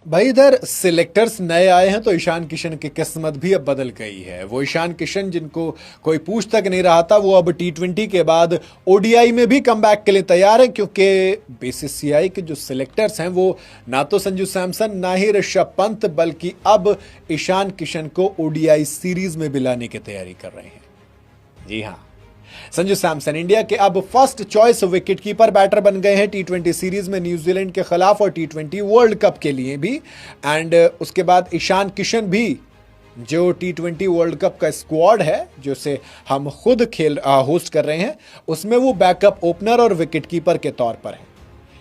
भाई इधर सिलेक्टर्स नए आए हैं तो ईशान किशन की किस्मत भी अब बदल गई है। वो ईशान किशन जिनको कोई पूछ तक नहीं रहा था, वो अब टी20 के बाद ओडीआई में भी कमबैक के लिए तैयार है, क्योंकि बीसीसीआई के जो सिलेक्टर्स हैं वो ना तो संजू सैमसन ना ही ऋषभ पंत, बल्कि अब ईशान किशन को ओडीआई सीरीज में भी लाने की तैयारी कर रहे हैं। जी हाँ, संजू सैमसन इंडिया के अब first choice wicket keeper batter बन गए हैं टी20 सीरीज में न्यूजीलैंड के खिलाफ और टी20 वर्ल्ड कप के लिए भी। एंड उसके बाद ईशान किशन भी, जो टी20 वर्ल्ड कप का स्क्वाड है जो से हम खुद होस्ट कर रहे हैं, उसमें वो बैकअप ओपनर और विकेट कीपर के तौर पर है।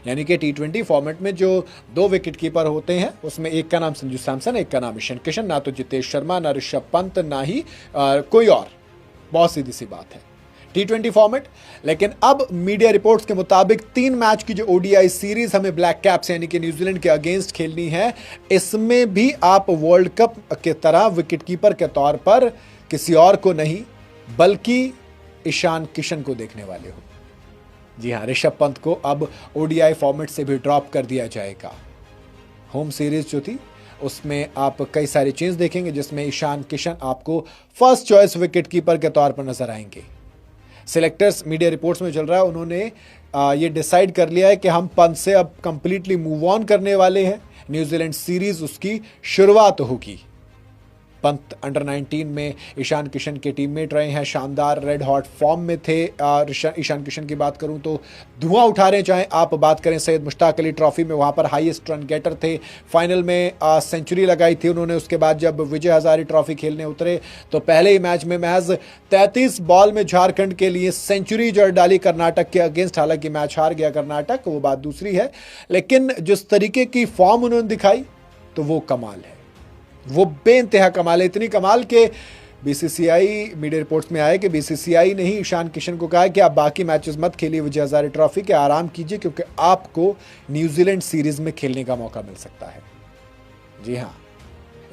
यानी कि टी20 फॉर्मेट में जो दो विकेट कीपर होते हैं उसमें एक का नाम संजू सैमसन, एक का नाम ईशान किशन। ना तो जितेश शर्मा, ना ऋषभ पंत, ना ही कोई और। बहुत सीधी सी बात है टी20 फॉर्मेट। लेकिन अब मीडिया रिपोर्ट्स के मुताबिक 3 मैच की जो ओडीआई सीरीज हमें ब्लैक कैप्स यानी कि न्यूजीलैंड के अगेंस्ट खेलनी है, इसमें भी आप वर्ल्ड कप के तरह विकेटकीपर के तौर पर किसी और को नहीं बल्कि ईशान किशन को देखने वाले हो। जी हाँ, ऋषभ पंत को अब ओडीआई फॉर्मेट से भी ड्रॉप कर दिया जाएगा। होम सीरीज जो थी उसमें आप कई सारी चीज देखेंगे, जिसमें ईशान किशन आपको फर्स्ट चॉइस विकेटकीपर के तौर पर नजर आएंगे। सिलेक्टर्स मीडिया रिपोर्ट्स में चल रहा है, उन्होंने ये डिसाइड कर लिया है कि हम पंत से अब कंप्लीटली मूव ऑन करने वाले हैं। न्यूजीलैंड सीरीज उसकी शुरुआत होगी। पंत अंडर 19 में ईशान किशन के टीममेट रहे हैं, शानदार रेड हॉट फॉर्म में थे। ईशान किशन की बात करूं तो धुआं उठा रहे हैं। चाहे आप बात करें सैयद मुश्ताक अली ट्रॉफी में, वहां पर हाईएस्ट रन गेटर थे, फाइनल में सेंचुरी लगाई थी उन्होंने। उसके बाद जब विजय हजारे ट्रॉफी खेलने उतरे तो पहले ही मैच में महज 33 बॉल में झारखंड के लिए सेंचुरी जड़ डाली कर्नाटक के अगेंस्ट। हालांकि मैच हार गया कर्नाटक, वो बात दूसरी है, लेकिन जिस तरीके की फॉर्म उन्होंने दिखाई तो वो कमाल है, वो बेइंतहा कमाल है। इतनी कमाल के बीसीसीआई मीडिया रिपोर्ट्स में आया कि बीसीसीआई ने ही ईशान किशन को कहा कि आप बाकी मैचेस मत खेलिए विजय हजारे ट्रॉफी के, आराम कीजिए, क्योंकि आपको न्यूजीलैंड सीरीज में खेलने का मौका मिल सकता है। जी हाँ,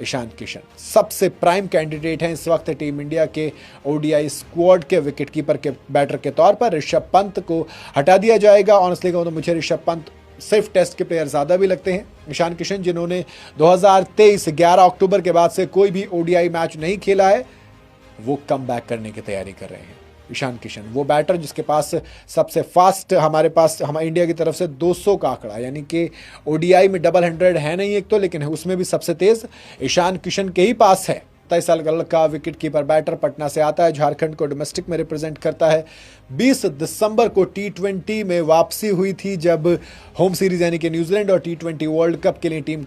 ईशान किशन सबसे प्राइम कैंडिडेट हैं इस वक्त टीम इंडिया के ओडीआई स्क्वाड के विकेटकीपर के बैटर के तौर पर। ऋषभ पंत को हटा दिया जाएगा। ऑनेस्टली कहूं तो मुझे ऋषभ पंत सिर्फ टेस्ट के प्लेयर ज़्यादा भी लगते हैं। ईशान किशन जिन्होंने 2023 11 अक्टूबर के बाद से कोई भी ओडीआई मैच नहीं खेला है, वो कम बैक करने की तैयारी कर रहे हैं। ईशान किशन वो बैटर जिसके पास सबसे फास्ट, हमारे इंडिया की तरफ से 200 का आंकड़ा, यानी कि ओडीआई में डबल 100 है नहीं एक तो, लेकिन उसमें भी सबसे तेज ईशान किशन के ही पास है। 23 साल का विकेट कीपर बैटर, पटना से आता है, झारखंड को डोमेस्टिक में रिप्रेजेंट करता है। 20 दिसंबर को टी20 में वापसी हुई थी, जब होम सीरीज यानी कि न्यूजीलैंड और टी20 वर्ल्ड कप के लिए टीम का